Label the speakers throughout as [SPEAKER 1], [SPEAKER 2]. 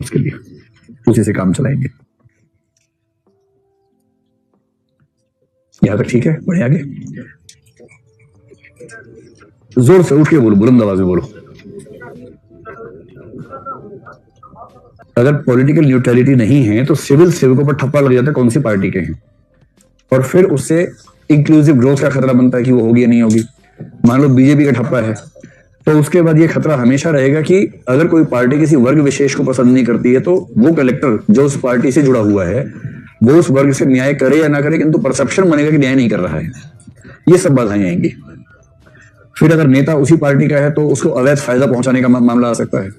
[SPEAKER 1] उसके लिए उसी से काम चलाएंगे। यहां तक ठीक है? बढ़िया। आगे जोर से उठ के बोलो, बुलंद आवाज में बोलो। अगर पॉलिटिकल न्यूट्रलिटी नहीं है तो सिविल सेवकों पर ठप्पा लग जाता है कौन सी पार्टी के हैं, और फिर उससे इंक्लूसिव ग्रोथ का खतरा बनता है कि वो होगी या नहीं होगी। मान लो बीजेपी का ठप्पा है, तो उसके बाद ये खतरा हमेशा रहेगा कि अगर कोई पार्टी किसी वर्ग विशेष को पसंद नहीं करती है तो वो कलेक्टर जो उस पार्टी से जुड़ा हुआ है वो उस वर्ग से न्याय करे या ना करे, किंतु परसेप्शन बनेगा कि न्याय नहीं कर रहा है। ये सब बाधाएं आएंगी। फिर अगर नेता उसी पार्टी का है तो उसको अवैध फायदा पहुंचाने का मामला आ सकता है।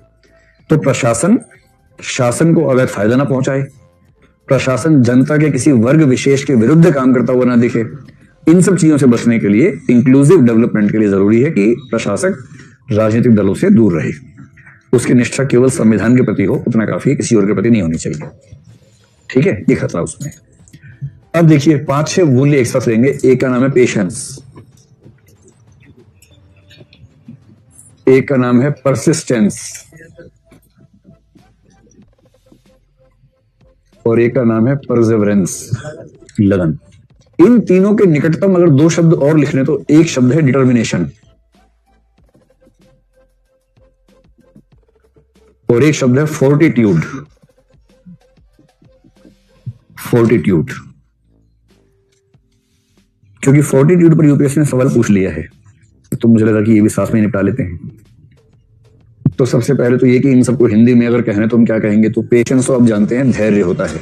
[SPEAKER 1] तो प्रशासन शासन को अवैध फायदा ना पहुंचाए, प्रशासन जनता के किसी वर्ग विशेष के विरुद्ध काम करता हुआ ना दिखे। इन सब चीजों से बचने के लिए, इंक्लूसिव डेवलपमेंट के लिए जरूरी है कि प्रशासक राजनीतिक दलों से दूर रहे। उसकी निष्ठा केवल संविधान के प्रति हो, उतना काफी है, किसी और के प्रति नहीं होनी चाहिए। ठीक है, ये खतरा उसमें। अब देखिए 5-6 मूल्य एक साथ लेंगे। एक का नाम है पेशेंस, एक का नाम है परसिस्टेंस, और एक का नाम है परसेवरेंस, लगन। इन तीनों के निकटतम अगर 2 शब्द और लिखने तो एक शब्द है डिटर्मिनेशन, और एक शब्द है फोर्टिट्यूड। फोर्टिट्यूड, क्योंकि फोर्टिट्यूड पर यूपीएससी ने सवाल पूछ लिया है, तो मुझे लगा कि ये भी साथ में निपटा लेते हैं। तो सबसे पहले तो ये कि इन सबको हिंदी में अगर कहना है तो हम क्या कहेंगे, तो पेशेंस तो आप जानते हैं धैर्य होता है,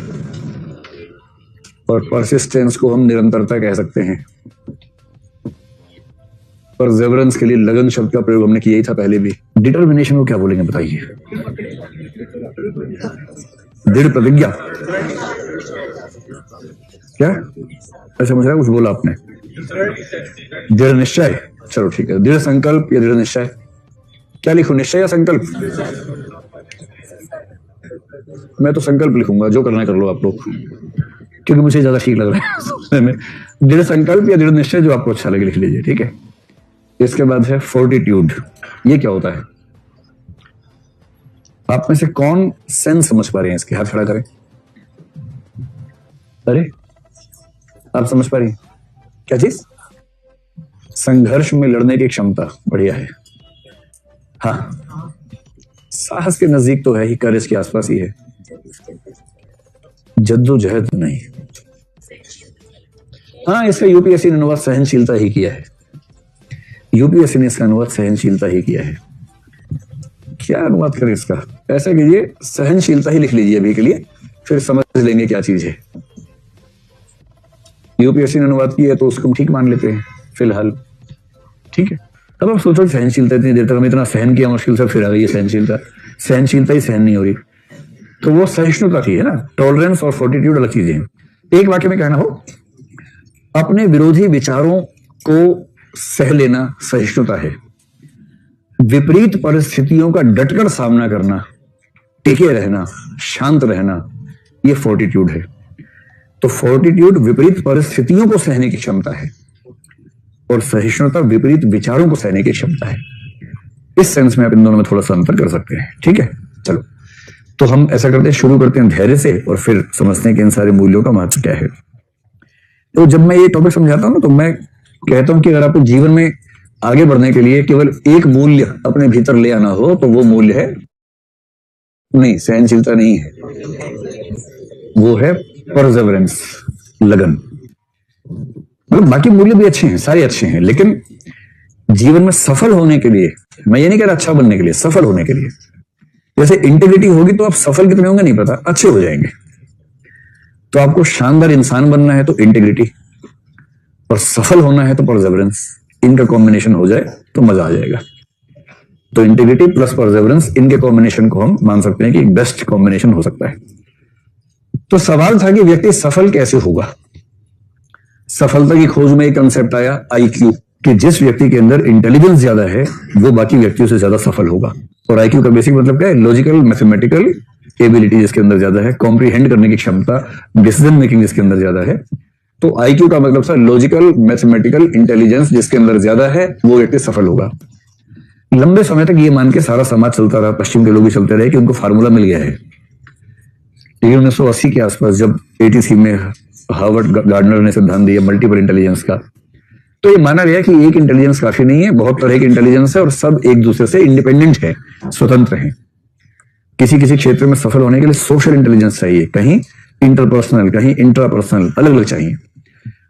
[SPEAKER 1] और परसिस्टेंस को हम निरंतरता कह सकते हैं। परसेवरेंस के लिए लगन शब्द का प्रयोग हमने किया ही था पहले भी। डिटर्मिनेशन को क्या बोलेंगे बताइए? दृढ़ प्रतिज्ञा क्या? अच्छा मुझे कुछ बोला आपने, दृढ़ निश्चय। चलो ठीक है, दृढ़ संकल्प या दृढ़ निश्चय, क्या लिखूं, निश्चय या संकल्प? मैं तो संकल्प लिखूंगा, जो करना कर लो आप लोग, क्योंकि मुझे ज्यादा ठीक लग रहा है। दृढ़ संकल्प या दृढ़ निश्चय, जो आपको अच्छा लगे लिख लीजिए। ठीक है, इसके बाद है फोर्टिट्यूड। ये क्या होता है? आप में से कौन सेंस समझ पा रहे हैं इसके? हाथ खड़ा करें। अरे आप समझ पा रही हैं क्या चीज? संघर्ष में लड़ने की क्षमता। बढ़िया है। हाँ, साहस के नजदीक तो है ही, करेज के आसपास ही है, जद्दोजहद नहीं। हाँ, इसका यूपीएससी ने अनुवाद सहनशीलता ही किया है। यूपीएससी ने इसका अनुवाद सहनशीलता ही किया है। क्या अनुवाद करें इसका? ऐसा कीजिए, सहनशीलता ही लिख लीजिए अभी के लिए, फिर समझ लेंगे क्या चीज है। यूपीएससी ने अनुवाद किया है तो उसको हम ठीक मान लेते हैं फिलहाल। ठीक है, अब आप सोचो सहनशीलता, इतनी देर तक हम इतना सहन किया मुश्किल से, फिर आ गई है सहनशीलता। सहनशीलता ही सहन नहीं हो रही, तो वो सहिष्णुता थी, है ना। टॉलरेंस और फोर्टिट्यूड अलग चीजें हैं। एक वाक्य में कहना हो, अपने विरोधी विचारों को सह लेना सहिष्णुता है। विपरीत परिस्थितियों का डटकर सामना करना, टिके रहना, शांत रहना, यह फोर्टिट्यूड है। तो फोर्टिट्यूड विपरीत परिस्थितियों को सहने की क्षमता है, और सहिष्णुता विपरीत विचारों को सहने की क्षमता है। इस सेंस में आप इन दोनों में थोड़ा सा अंतर कर सकते हैं। ठीक है, चलो तो हम ऐसा करते हैं, शुरू करते हैं धैर्य से, और फिर समझते हैं कि इन सारे मूल्यों का महत्व क्या है। तो जब मैं ये टॉपिक समझाता हूं ना, तो मैं कहता हूं कि अगर आपको जीवन में आगे बढ़ने के लिए केवल एक मूल्य अपने भीतर ले आना हो तो वो मूल्य है, नहीं सहनशीलता नहीं है, वो है परसेवरेंस, लगन। मतलब बाकी मूल्य भी अच्छे हैं, सारे अच्छे हैं, लेकिन जीवन में सफल होने के लिए, मैं ये नहीं कह रहा अच्छा बनने के लिए, सफल होने के लिए, जैसे इंटीग्रिटी होगी तो आप सफल कितने होंगे नहीं पता, अच्छे हो जाएंगे। तो आपको शानदार इंसान बनना है तो इंटीग्रिटी, और सफल होना है तो परसेवरेंस। इनका कॉम्बिनेशन हो जाए तो मजा आ जाएगा। तो इंटीग्रिटी प्लस परसेवरेंस, इनके कॉम्बिनेशन को हम मान सकते हैं कि एक बेस्ट कॉम्बिनेशन हो सकता है। तो सवाल था कि व्यक्ति सफल कैसे होगा। सफलता की खोज में एक कंसेप्ट आया आईक्यू, कि जिस व्यक्ति के अंदर इंटेलिजेंस ज्यादा है वो बाकी व्यक्तियों से ज्यादा सफल होगा। और आईक्यू का बेसिक मतलब क्या है? लॉजिकल मैथमेटिकल एबिलिटी जिसके अंदर ज्यादा है, कॉम्प्रीहेंड करने की क्षमता, डिसीजन मेकिंग जिसके अंदर ज्यादा है। तो आईक्यू का मतलब सर लॉजिकल मैथमेटिकल इंटेलिजेंस जिसके अंदर ज्यादा है वो व्यक्ति सफल होगा। लंबे समय तक ये मान के सारा समाज चलता रहा, पश्चिम के लोग भी चलते रहे कि उनको फार्मूला मिल गया है लेकिन 1980 के आसपास जब 83 में हार्वर्ड गार्डनर ने सिद्धांत दिया मल्टीपल इंटेलिजेंस का, तो ये माना गया कि एक इंटेलिजेंस काफी नहीं है, बहुत तरह की इंटेलिजेंस है और सब एक दूसरे से इंडिपेंडेंट है, स्वतंत्र हैं। किसी किसी क्षेत्र में सफल होने के लिए सोशल इंटेलिजेंस चाहिए, कहीं इंटरपर्सनल, कहीं इंट्रापर्सनल, अलग अलग चाहिए।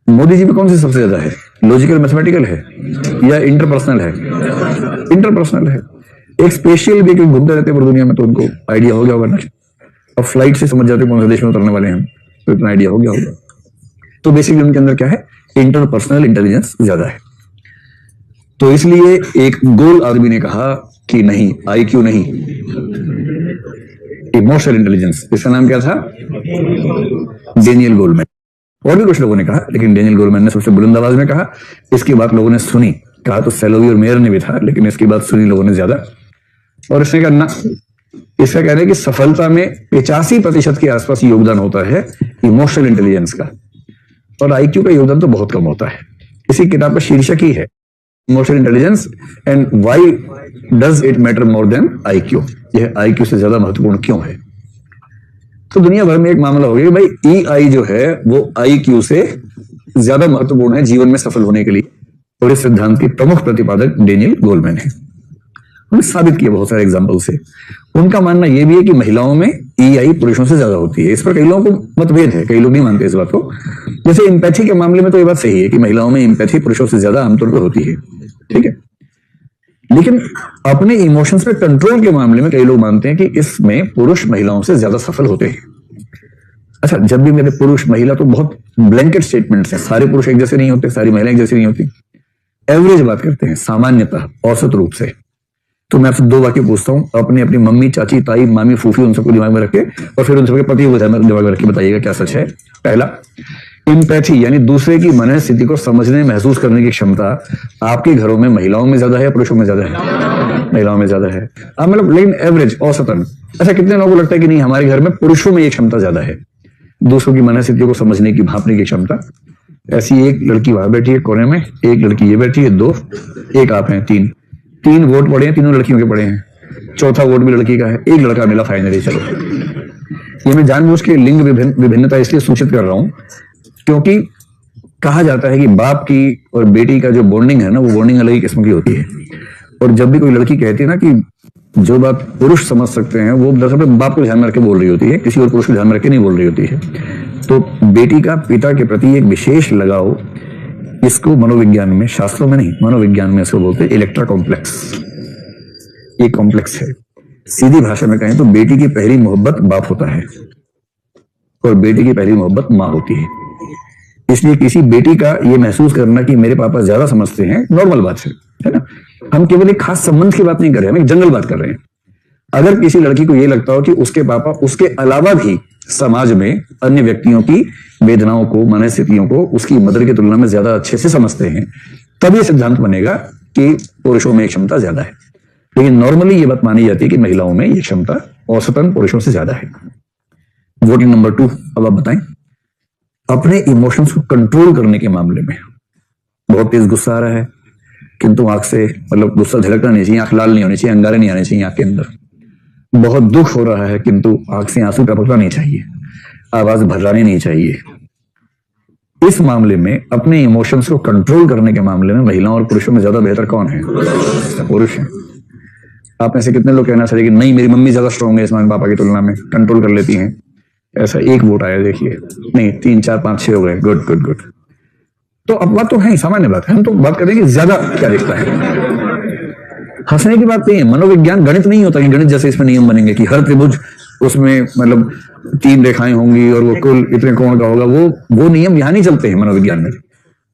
[SPEAKER 1] मोदी जी में कौन सी सबसे ज्यादा है? लॉजिकल मैथमेटिकल है या इंटरपर्सनल है? इंटरपर्सनल है। एक स्पेशल भी कोई घूमते रहते हैं पूरी दुनिया में तो उनको आइडिया हो गया होगा ना, अब फ्लाइट से समझ जाते कौन से देश में उतरने वाले हैं, तो इतना आइडिया हो गया होगा। तो बेसिकली उनके अंदर क्या है? इंटरपर्सनल इंटेलिजेंस ज्यादा है। तो इसलिए एक गोल आदमी ने कहा कि नहीं, आईक्यू नहीं, इमोशनल इंटेलिजेंस। इसका नाम क्या था? Daniel Goleman. और भी कुछ लोगों ने कहा, लेकिन डेनियल गोलमैन ने सबसे बुलंद आवाज में कहा। इसकी बात लोगों ने सुनी, कहा तो सेलोवी और मेयर ने भी था, लेकिन इसकी बात सुनी लोगों ने ज्यादा। और इसने कहा ना, इसका कहना है कि सफलता में 85% के आसपास योगदान होता है इमोशनल इंटेलिजेंस का, और आईक्यू का योगदान तो बहुत कम होता है। इसी किताब का शीर्षक ही है emotional intelligence and why does it matter more than IQ. यह आईक्यू से ज्यादा महत्वपूर्ण क्यों है? तो दुनिया भर में एक मामला हो गया भाई ईआई जो है वो आईक्यू से ज्यादा महत्वपूर्ण है जीवन में सफल होने के लिए, और इस सिद्धांत के प्रमुख प्रतिपादक डेनियल गोलमैन है। उन्होंने साबित किया बहुत सारे एग्जाम्पल से। उनका मानना यह भी है कि महिलाओं में ईआई पुरुषों से ज्यादा होती है। इस पर कई लोगों को मतभेद है, कई लोग नहीं मानते इस बात को। जैसे एम्पैथी के मामले में तो ये बात सही है कि महिलाओं में एम्पैथी पुरुषों से ज्यादा आमतौर पर होती है, ठीक है। लेकिन अपने इमोशंस पे कंट्रोल के मामले में कई लोग मानते हैं कि इसमें पुरुष महिलाओं से ज्यादा सफल होते हैं। अच्छा, जब भी मेरे पुरुष महिला तो बहुत ब्लैंकेट स्टेटमेंट्स हैं, सारे पुरुष एक जैसे नहीं होते, सारी महिलाएं एक जैसी नहीं होती। एवरेज बात करते हैं, सामान्यतः, औसत रूप से। तो मैं आपसे दो वाक्य पूछता हूं, अपने अपनी मम्मी, चाची, ताई, मामी, फूफी, उन सबको दिमाग में रखे और फिर उन सबके पति को दिमाग में रखे बताइएगा क्या सच है। पहला, एम्पैथी यानी दूसरे की मनस्थिति को समझने, महसूस करने की क्षमता आपके घरों में महिलाओं में ज्यादा है या पुरुषों में ज्यादा है? महिलाओं में ज्यादा है। अब मतलब लेकिन एवरेज, औसतन। अच्छा, कितने लोगों को लगता है कि नहीं हमारे घर में पुरुषों में ये क्षमता ज्यादा है, दूसरों की मनस्थिति को समझने की, भांपने की क्षमता। ऐसी एक लड़की वहां बैठी है कोने में, एक लड़की ये बैठी है, दो, एक आप हैं, तीन वोट पड़े हैं, तीनों लड़कियों के पड़े हैं, चौथा वोट भी लड़की का है, एक लड़का मिला फाइनली। चलो, ये मैं जानबूझ के लिंग विभिन्नता इसलिए सूचित कर रहा हूं क्योंकि कहा जाता है कि बाप की और बेटी का जो बॉन्डिंग है ना, वो बॉन्डिंग अलग ही किस्म की होती है। और जब भी कोई लड़की कहती है ना कि जो बात पुरुष समझ सकते हैं, वो दरअसल अपने बाप को ध्यान में रख के बोल रही होती है, किसी और पुरुष को ध्यान में रख के नहीं बोल रही होती है। तो बेटी का पिता के प्रति एक विशेष लगाव, इसको मनोविज्ञान में, शास्त्रों में नहीं, मनोविज्ञान में इसको बोलते हैं इलेक्ट्रा कॉम्प्लेक्स। ये कॉम्प्लेक्स है। सीधी भाषा में कहें तो बेटी की पहली मोहब्बत बाप होता है और बेटी की पहली मोहब्बत माँ होती है। इसलिए किसी बेटी का ये महसूस करना कि मेरे पापा ज्यादा समझते हैं, नॉर्मल बात है ना। हम केवल एक खास संबंध की बात नहीं कर रहे हैं, हम एक जनरल बात कर रहे हैं। अगर किसी लड़की को ये लगता हो कि उसके पापा उसके अलावा भी समाज में अन्य व्यक्तियों की वेदनाओं को, मनस्थितियों को उसकी मदर की तुलना में ज्यादा अच्छे से समझते हैं, तब ये सिद्धांत बनेगा कि पुरुषों में क्षमता ज्यादा है। लेकिन नॉर्मली ये बात मानी जाती है कि महिलाओं में ये क्षमता औसतन पुरुषों से ज्यादा है। वोटिंग नंबर 2, अब आप बताएं। अपने इमोशंस को कंट्रोल करने के मामले में बहुत तेज गुस्सा आ रहा है, किंतु आंख से, मतलब गुस्सा झलकना नहीं चाहिए, आंख लाल नहीं होनी चाहिए, अंगारे नहीं आने चाहिए आंख के अंदर। बहुत दुख हो रहा है किंतु आंख से आंसू टपकना नहीं चाहिए, आवाज भर्रानी नहीं चाहिए। इस मामले में अपने इमोशंस को कंट्रोल करने के मामले में महिलाओं और पुरुषों में ज्यादा बेहतर कौन है? पुरुष है। आप में से कितने लोग कहना चाहिए कि नहीं मेरी मम्मी ज्यादा स्ट्रांग है इस मम्मी पापा की तुलना में, कंट्रोल कर लेती हैं? ऐसा एक वोट आया, देखिए, नहीं 3 4 5 6 हो गए। Good good good. तो अब बात तो है, सामान्य बात है, हम तो बात करें कि ज्यादा क्या दिखता है। हंसने की बात नहीं है, मनोविज्ञान गणित नहीं होता कि गणित जैसे इसमें नियम बनेंगे कि हर त्रिभुज उसमें मतलब 3 रेखाएं होंगी और वो कुल इतने कोण का होगा। वो नियम यहां नहीं चलते हैं मनोविज्ञान में।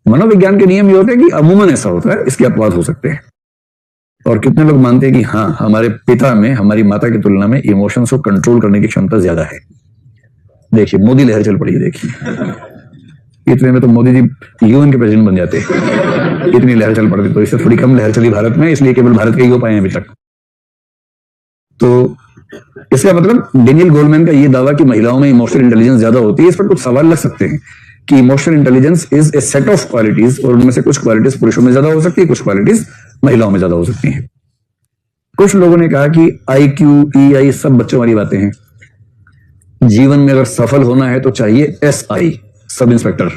[SPEAKER 1] मनोविज्ञान के नियम ये होते हैं कि अमूमन ऐसा होता है, इसके अपवाद हो सकते हैं। और कितने लोग मानते हैं कि हाँ हमारे पिता में, हमारी माता की तुलना में इमोशंस को कंट्रोल करने की क्षमता ज्यादा है। देखिए मोदी लहर चल पड़ी है, देखिए इतने में तो मोदी जी यूएन के प्रेसिडेंट बन जाते, इतनी लहर चल पड़ती। तो इससे थोड़ी कम लहर चली भारत में, इसलिए केवल भारत के ही हो पाए हैं अभी तक। तो इसका मतलब डेनियल गोलमैन का ये दावा कि महिलाओं में इमोशनल इंटेलिजेंस ज्यादा होती है, इस पर कुछ सवाल लग सकते हैं कि emotional intelligence is a set of qualities, और उनमें से कुछ क्वालिटीज पुरुषों में ज्यादा हो सकती है, कुछ क्वालिटीज महिलाओं में ज्यादा हो सकती हैं। कुछ लोगों ने कहा कि आईक्यू, ईआई सब बच्चों वाली बातें हैं, जीवन में अगर सफल होना है तो चाहिए SI, sub inspector.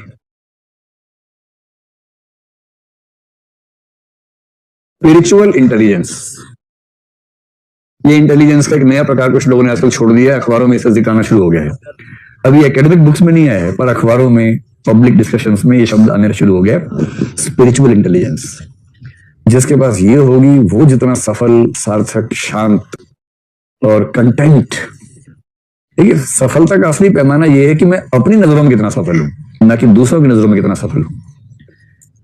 [SPEAKER 1] Spiritual intelligence, ये इंटेलिजेंस का एक नया प्रकार कुछ लोगों ने आजकल छोड़ दिया है, अखबारों में इसे दिखाना शुरू हो गया है। अभी एकेडमिक बुक्स में नहीं आया है, पर अखबारों में, पब्लिक डिस्कशंस में ये शब्द आने शुरू हो गया। स्पिरिचुअल इंटेलिजेंस, जिसके पास ये होगी वो जितना सफल, सार्थक, शांत और कंटेंट। ठीक है, सफलता का असली पैमाना ये है कि मैं अपनी नजरों में कितना सफल हूं, ना कि दूसरों की नजरों में कितना सफल हूं।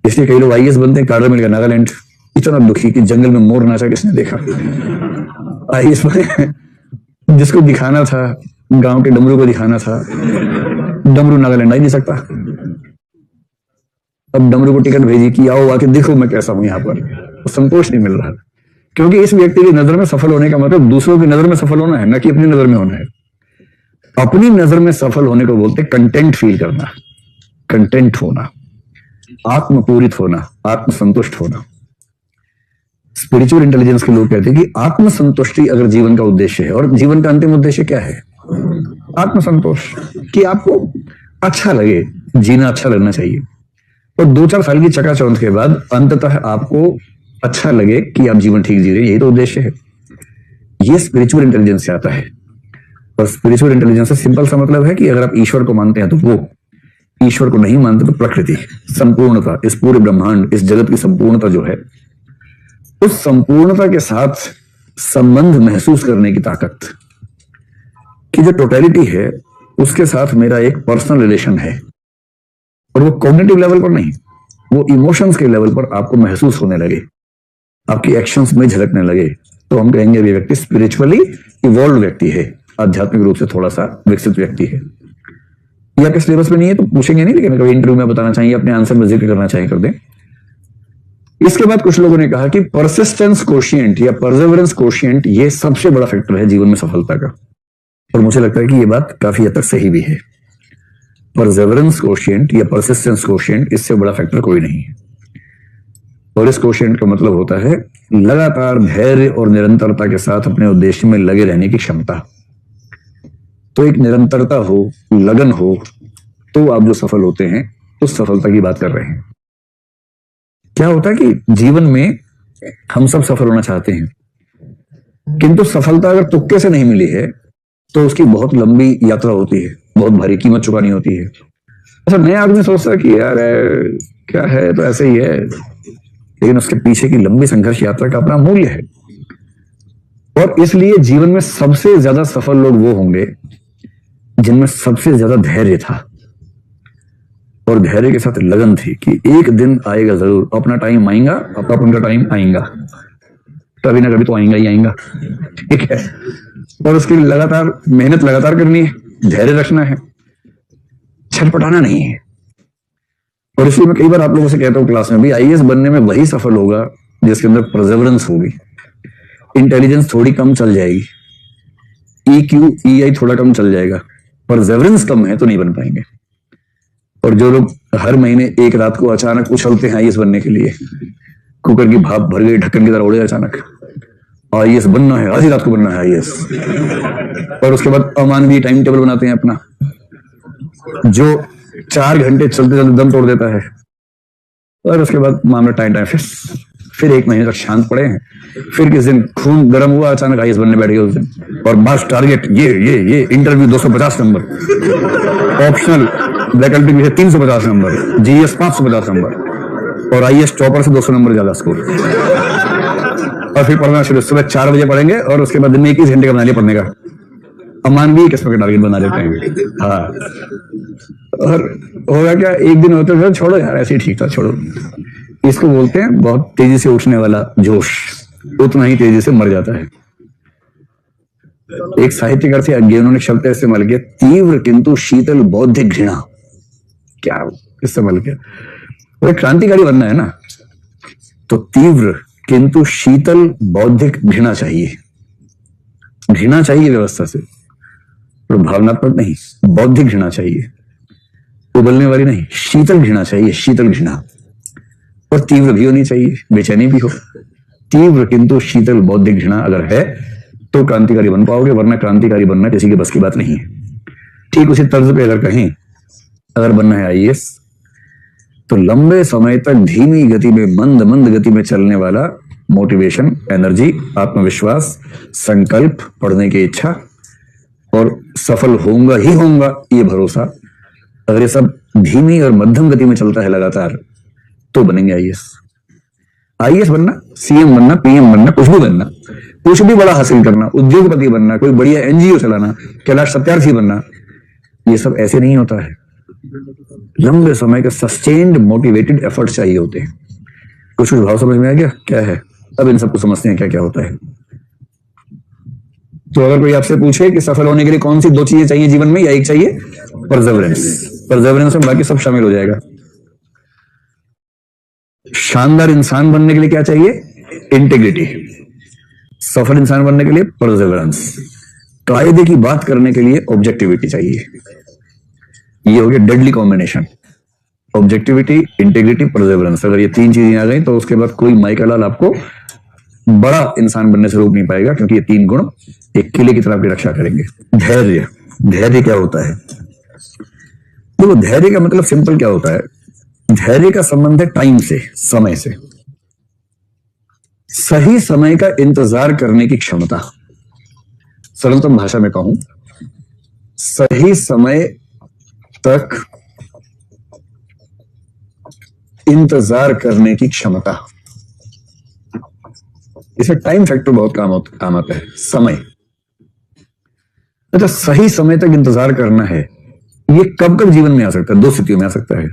[SPEAKER 1] इसलिए कई लोग IAS बनते हैं, कार्डर मिल गया नागालैंड, इतना दुखी कि जंगल में मोर नाचा किसने देखा। IAS जिसको दिखाना था, गांव के डमरू को दिखाना था, डमरू नागालैंड आ ही नहीं सकता। अब डमरू को टिकट भेजी कि आओ आके देखो मैं कैसा हूं यहाँ पर, तो संतोष नहीं मिल रहा, क्योंकि इस व्यक्ति की नजर में सफल होने का मतलब दूसरों की नजर में सफल होना है, ना कि अपनी नजर में होना है। अपनी नजर में सफल होने को बोलते कंटेंट फील करना, कंटेंट होना, आत्मपूरित होना, आत्मसंतुष्ट होना। स्पिरिचुअल इंटेलिजेंस के लोग कहते हैं कि आत्मसंतुष्टि अगर जीवन का उद्देश्य है, और जीवन का अंतिम उद्देश्य क्या है? आत्मसंतोष, कि आपको अच्छा लगे, जीना अच्छा लगना चाहिए। और 2-4 साल की चकाचौंध के बाद अंततः आपको अच्छा लगे कि आप जीवन ठीक जी रहे, यही तो उद्देश्य है। ये स्पिरिचुअल इंटेलिजेंस से आता है। और स्पिरिचुअल इंटेलिजेंस से सिंपल सा मतलब है कि अगर आप ईश्वर को मानते हैं तो वो, ईश्वर को नहीं मानते तो प्रकृति, संपूर्णता, इस पूरे ब्रह्मांड, इस जगत की संपूर्णता जो है, उस संपूर्णता के साथ संबंध महसूस करने की ताकत, कि जो टोटलिटी है उसके साथ मेरा एक पर्सनल रिलेशन है। और वो कॉग्निटिव लेवल पर नहीं, वो इमोशंस के लेवल पर आपको महसूस होने लगे, आपकी एक्शंस में झलकने लगे, तो हम कहेंगे ये व्यक्ति स्पिरिचुअली इवॉल्व व्यक्ति है, आध्यात्मिक रूप से थोड़ा सा विकसित व्यक्ति है। ये आपके सिलेबस में नहीं है तो पूछेंगे नहीं, लेकिन कभी इंटरव्यू में बताना चाहिए, अपने आंसर में जिक्र करना चाहिए, कर दें। इसके बाद कुछ लोगों ने कहा कि परसिस्टेंस कोशिएंट या परसेवरेंस कोशिएंट ये सबसे बड़ा फैक्टर है जीवन में सफलता का। और मुझे लगता है कि ये बात काफी हद तक सही भी है। परसेवरेंस कोशिएंट या परसिस्टेंस कोशिएंट, इससे बड़ा फैक्टर कोई नहीं है। और इस कोशिएंट का मतलब होता है लगातार धैर्य और निरंतरता के साथ अपने उद्देश्य में लगे रहने की क्षमता। तो एक निरंतरता हो, लगन हो, तो आप जो सफल होते हैं उस सफलता की बात कर रहे हैं। क्या होता है कि जीवन में हम सब सफल होना चाहते हैं, किंतु सफलता अगर तुक्के से नहीं मिली है तो उसकी बहुत लंबी यात्रा होती है, बहुत भारी कीमत चुकानी होती है। अच्छा, नया आदमी सोचता है कि यार क्या है, तो ऐसे ही है, लेकिन उसके पीछे की लंबी संघर्ष यात्रा का अपना मूल्य है। और इसलिए जीवन में सबसे ज्यादा सफल लोग वो होंगे जिनमें सबसे ज्यादा धैर्य था और धैर्य के साथ लगन थी कि एक दिन आएगा जरूर, अपना टाइम आएगा, अपना टाइम आएगा, कभी ना कभी तो आएगा ही आएगा। ठीक है, और उसके लिए लगातार मेहनत लगातार करनी है, धैर्य रखना है, छटपटाना नहीं है। और इसलिए मैं कई बार आप लोगों से कहता हूं क्लास में भी, IAS बनने में वही सफल होगा जिसके अंदर परसेवरेंस होगी। इंटेलिजेंस थोड़ी कम चल जाएगी, EQ EI थोड़ा कम चल जाएगा, परसेवरेंस कम है तो नहीं बन पाएंगे। और जो लोग हर महीने एक रात को अचानक उछलते हैं IAS बनने के लिए, कुकर की भाप भर गई, ढक्कन की तरह उड़े अचानक, IAS बनना है, आधी रात को बनना है IAS, और उसके बाद अमानवीय टाइम टेबल बनाते हैं अपना, जो 4 घंटे चलते चलते दम तोड़ देता है। और उसके बाद मामला टाइम फिर 1 महीने तक शांत पड़े हैं, फिर किस दिन खून गर्म हुआ, अचानक IAS बनने बैठ गए उस दिन, और बस टारगेट ये इंटरव्यू 250 नंबर, ऑप्शनल वैकल्पिक विषय 350 नंबर, GS 550 नंबर, और IAS टॉपर से 200 नंबर ज्यादा स्कोर। और फिर पढ़ना शुरू, सुबह 4 बजे पढ़ेंगे और उसके बाद दिन में 21 घंटे का बना लिया पढ़ने का। अमानवीय किस्म का टारगेट बना लेते हैं। हाँ, और होगा क्या, एक दिन होते हैं छोड़ो यार ऐसे ही ठीक था, छोड़ो। इसको बोलते हैं बहुत तेजी से उठने वाला जोश, उतना ही तेजी से मर जाता है। एक साहित्यकार थे, उन्होंने शब्द इस्तेमाल किया, तीव्र किंतु शीतल बौद्धिक घृणा। क्या इस्तेमाल किया? वो क्रांतिकारी बनना है ना, तो तीव्र किंतु शीतल बौद्धिक घृणा चाहिए। घृणा चाहिए व्यवस्था से, और भावनात्मक नहीं, बौद्धिक घृणा चाहिए, उबलने वाली नहीं, शीतल घृणा चाहिए, शीतल घृणा। और तीव्र भी होनी चाहिए, बेचैनी भी हो। तीव्र किंतु शीतल बौद्धिक घृणा अगर है तो क्रांतिकारी बन पाओगे, वरना क्रांतिकारी बनना किसी के बस की बात नहीं है। ठीक उसी तर्ज पे अगर कहें, अगर बनना है आईएएस, तो लंबे समय तक धीमी गति में, मंद मंद गति में चलने वाला मोटिवेशन, एनर्जी, आत्मविश्वास, संकल्प, पढ़ने की इच्छा और सफल होऊंगा ही होऊंगा ये भरोसा, अगर ये सब धीमी और मध्यम गति में चलता है लगातार, तो बनेंगे आईएएस। आईएएस बनना, सीएम बनना, पीएम बनना, कुछ भी बनना, कुछ भी बड़ा हासिल करना, उद्योगपति बनना, कोई बढ़िया एनजीओ चलाना, कैलाश सत्यार्थी बनना, ये सब ऐसे नहीं होता है। लंबे समय के सस्टेन्ड मोटिवेटेड एफर्ट चाहिए होते हैं। कुछ कुछ भाव समझ में आ गया क्या है? अब इन सबको समझते हैं क्या क्या होता है। तो अगर कोई आपसे पूछे कि सफल होने के लिए कौन सी दो चीजें चाहिए जीवन में, या एक चाहिए? परसेवरेंस। परसेवरेंस में बाकी सब शामिल हो जाएगा। शानदार इंसान बनने के लिए क्या चाहिए? इंटीग्रिटी। सफल इंसान बनने के लिए परसेवरेंस। कायदे की बात करने के लिए ऑब्जेक्टिविटी चाहिए। ये हो गया deadly combination, objectivity, integrity, Perseverance. अगर ये तीन चीजें आ गई तो उसके बाद कोई माइका लाल आपको बड़ा इंसान बनने से रोक नहीं पाएगा, क्योंकि ये तीन गुण एक किले की तरह आपकी रक्षा करेंगे। धैर्य। धैर्य क्या होता है? देखो, धैर्य का मतलब सिंपल क्या होता है? धैर्य का संबंध है टाइम से, समय से। सही समय का इंतजार करने की क्षमता। सरलतम भाषा में कहूं, सही समय तक इंतजार करने की क्षमता। इसे टाइम फैक्टर बहुत काम आता है। समय, अच्छा, सही समय तक इंतजार करना है, ये कब कब जीवन में आ सकता है? दो स्थितियों में आ सकता है।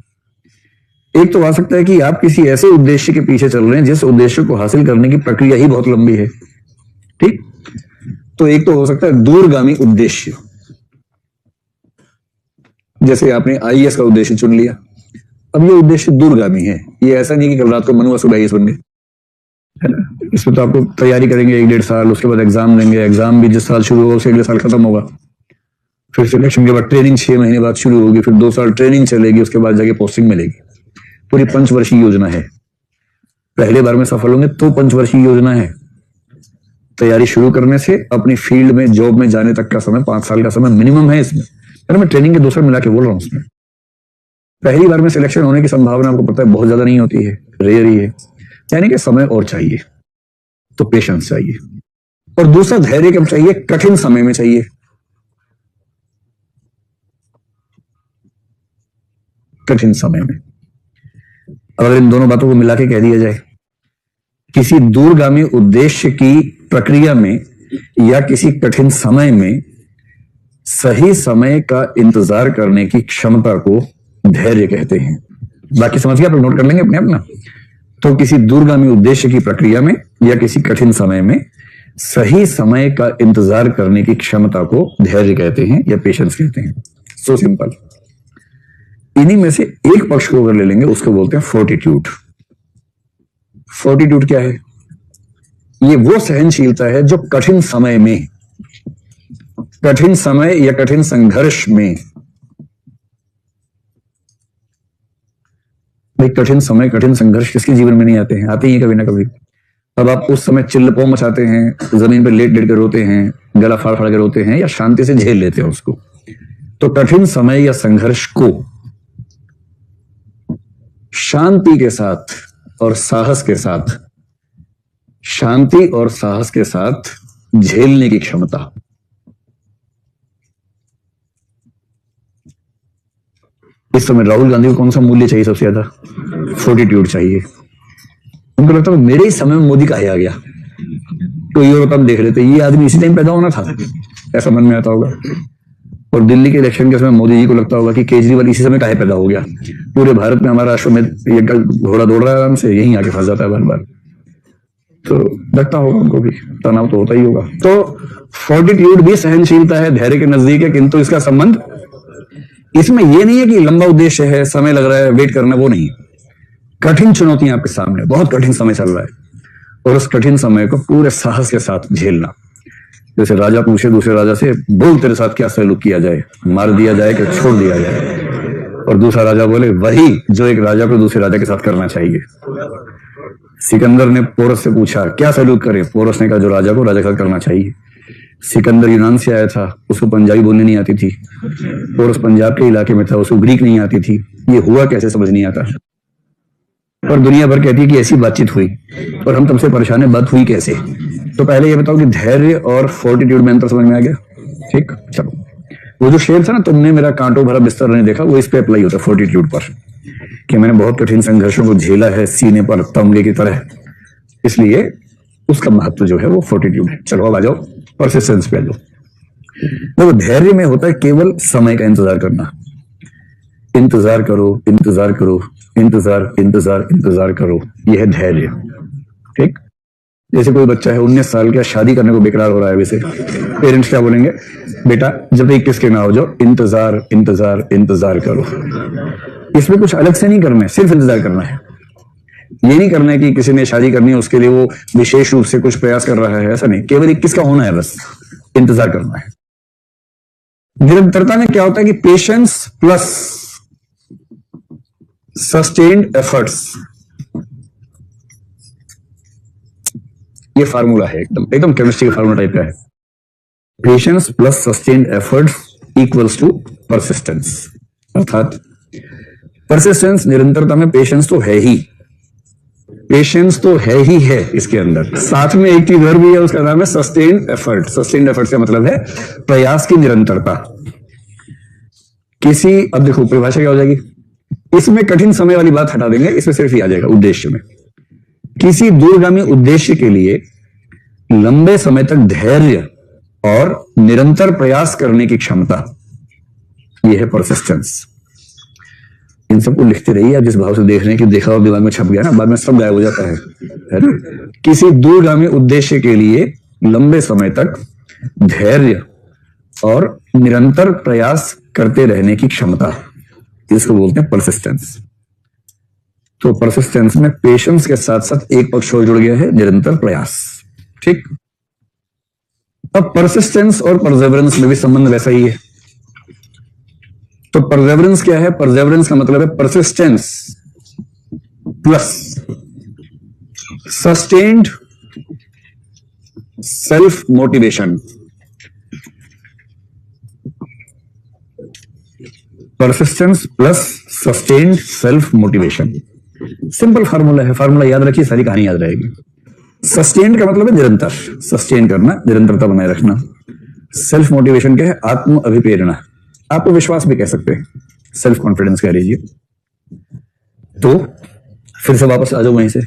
[SPEAKER 1] एक तो आ सकता है कि आप किसी ऐसे उद्देश्य के पीछे चल रहे हैं जिस उद्देश्य को हासिल करने की प्रक्रिया ही बहुत लंबी है, ठीक? तो एक तो हो सकता है दूरगामी उद्देश्य, जैसे आपने आईएएस का उद्देश्य चुन लिया। अब ये उद्देश्य दूरगामी है, ये ऐसा नहीं कि कल रात को मनु सुबह आईएएस बन गए, है ना? इसमें तो आपको तैयारी करेंगे 1-1.5 साल, उसके बाद एग्जाम देंगे, एग्जाम भी जिस साल शुरू होगा उससे अगले साल खत्म होगा, फिर सिलेक्शन के बाद ट्रेनिंग 6 महीने बाद शुरू होगी, फिर 2 साल ट्रेनिंग चलेगी, उसके बाद जाके पोस्टिंग मिलेगी। पूरी 5 वर्षीय योजना है। पहले बार में सफल होंगे तो 5 वर्षीय योजना है। तैयारी शुरू करने से अपनी फील्ड में जॉब में जाने तक का समय 5 साल का समय मिनिमम है इसमें। मैं ट्रेनिंग के 2 साल मिला के बोल रहा हूं। उसमें पहली बार में सिलेक्शन होने की संभावना आपको पता है बहुत ज्यादा नहीं होती है, रेयर ही है। यानी कि समय और चाहिए, तो पेशेंस चाहिए। और दूसरा धैर्य कब चाहिए? कठिन समय में चाहिए। कठिन समय में अगर इन दोनों बातों को मिला के कह दिया जाए, किसी दूरगामी उद्देश्य की प्रक्रिया में या किसी कठिन समय में सही समय का इंतजार करने की क्षमता को धैर्य कहते हैं। बाकी समझ गया? आप नोट कर लेंगे अपने अपना। तो किसी दूरगामी उद्देश्य की प्रक्रिया में या किसी कठिन समय में सही समय का इंतजार करने की क्षमता को धैर्य कहते हैं या पेशेंस कहते हैं। So simple. इन्हीं में से एक पक्ष को अगर ले लेंगे, उसको बोलते हैं फोर्टिट्यूड। फोर्टिट्यूड क्या है? ये वो सहनशीलता है जो कठिन समय में, कठिन समय या कठिन संघर्ष में, भाई कठिन समय, कठिन संघर्ष किसके जीवन में नहीं आते हैं? आते ही हैं कभी ना कभी। अब आप उस समय चिल्लपो मचाते हैं, जमीन पर लेट लेट कर रोते हैं, गला फाड़ फाड़ कर रोते हैं, या शांति से झेल लेते हैं उसको। तो कठिन समय या संघर्ष को शांति के साथ और साहस के साथ, शांति और साहस के साथ झेलने की क्षमता। इस समय राहुल गांधी को कौन सा मूल्य चाहिए सबसे ज्यादा? फोर्टिट्यूड चाहिए। उनको लगता है मेरे ही समय में मोदी कहा आ गया, तो ये होता हम देख रहे थे, ये आदमी इसी टाइम पैदा होना था, ऐसा मन में आता होगा। और दिल्ली के इलेक्शन के समय मोदी जी को लगता होगा कि केजरीवाल इसी समय काहे पैदा हो गया। पूरे भारत में हमारा अश्वमेध ये घोड़ा दौड़ रहा है आराम से, यहीं आके फंस जाता है बार बार। तो लगता होगा उनको भी, तनाव तो होता ही होगा। तो फोर्टिट्यूड भी सहनशीलता है, धैर्य के नजदीक है, किंतु इसका संबंध इसमें यह नहीं है कि लंबा उद्देश्य है, समय लग रहा है, वेट करना, वो नहीं। कठिन चुनौतियां आपके सामने, बहुत कठिन समय चल रहा है, और उस कठिन समय को पूरे साहस के साथ झेलना। जैसे राजा पूछे दूसरे राजा से, बोल तेरे साथ क्या सलूक किया जाए, मार दिया जाए कि छोड़ दिया जाए? और दूसरा राजा बोले वही जो एक राजा को दूसरे राजा के साथ करना चाहिए। सिकंदर ने पोरस से पूछा क्या सलूक करे? पोरस ने कहा जो राजा को राजा के साथ करना चाहिए। सिकंदर यूनान से आया था, उसको पंजाबी बोलने नहीं आती थी, और उस पंजाब के इलाके में था, उसको ग्रीक नहीं आती थी। ये हुआ कैसे समझ नहीं आता। और दुनिया भर कहती है कि ऐसी बातचीत हुई, और हम तुमसे परेशान है, बात हुई कैसे। तो पहले ये बताओ कि धैर्य और फोर्टिट्यूड में अंतर समझ में आ गया। ठीक, चलो। वो जो शेर था ना, तुमने मेरा कांटों भरा बिस्तर नहीं देखा, वो इस पे अप्लाई होता है, फोर्टिट्यूड पर, कि मैंने बहुत कठिन संघर्षों को झेला है सीने पर तमगे की तरह, इसलिए उसका महत्व जो है वो फोर्टिट्यूड है। चलो अब आ जाओ परसिस्टेंस पे आ जाओ। देखो, धैर्य में होता है केवल समय का इंतजार करना। इंतजार करो, इंतजार करो, इंतजार इंतजार इंतजार करो, यह है धैर्य। ठीक, जैसे कोई बच्चा है 19 साल का, शादी करने को बेकरार हो रहा है, वैसे पेरेंट्स क्या बोलेंगे, बेटा जब 21 के ना हो जाओ, इंतजार इंतजार इंतजार करो। इसमें कुछ अलग से नहीं करना है, सिर्फ इंतजार करना है। ये नहीं करना है कि किसी ने शादी करनी है उसके लिए वो विशेष रूप से कुछ प्रयास कर रहा है, ऐसा नहीं, केवल 21 का होना है, बस इंतजार करना है। निरंतरता में क्या होता है कि पेशेंस प्लस सस्टेन्ड एफर्ट्स, ये फार्मूला है, एकदम एकदम केमिस्ट्री का फार्मूला टाइप का है। Patience plus sustained efforts equals to persistence. अर्थात परसिस्टेंस निरंतरता में पेशेंस तो है ही, पेशेंस तो है ही है इसके अंदर, साथ में एक चीज और भी है, उसका नाम है सस्टेन्ड एफर्ट। सस्टेन्ड एफर्ट का मतलब है प्रयास की निरंतरता। किसी, अब देखो परिभाषा क्या हो जाएगी, इसमें कठिन समय वाली बात हटा देंगे, इसमें सिर्फ ही आ जाएगा उद्देश्य में। किसी दूरगामी उद्देश्य के लिए लंबे समय तक धैर्य और निरंतर प्रयास करने की क्षमता, यह है परसिस्टेंस। इन सबको लिखते रहिए आप, जिस भाव से देख रहे हैं कि देखा और दिमाग में छप गया ना, बाद में सब गायब हो जाता है ना। किसी दूरगामी उद्देश्य के लिए लंबे समय तक धैर्य और निरंतर प्रयास करते रहने की क्षमता, इसको बोलते हैं परसिस्टेंस। तो परसिस्टेंस में पेशेंस के साथ साथ एक पक्ष और जुड़ गया है, निरंतर प्रयास। ठीक, अब परसिस्टेंस और परसेवरेंस में भी संबंध वैसा ही है। तो परसेवरेंस क्या है, परसेवरेंस का मतलब है persistence plus sustained self motivation. Persistence plus sustained self motivation, simple formula है, फार्मूला याद रखिए, सारी कहानी याद रहेगी। सस्टेन्ड का मतलब है निरंतर, सस्टेन करना, निरंतरता बनाए रखना। सेल्फ मोटिवेशन क्या है, आत्म अभिप्रेरणा, आत्मविश्वास भी कह सकते हैं, सेल्फ कॉन्फिडेंस कह लीजिए। तो फिर से वापस आ जाओ वहीं से।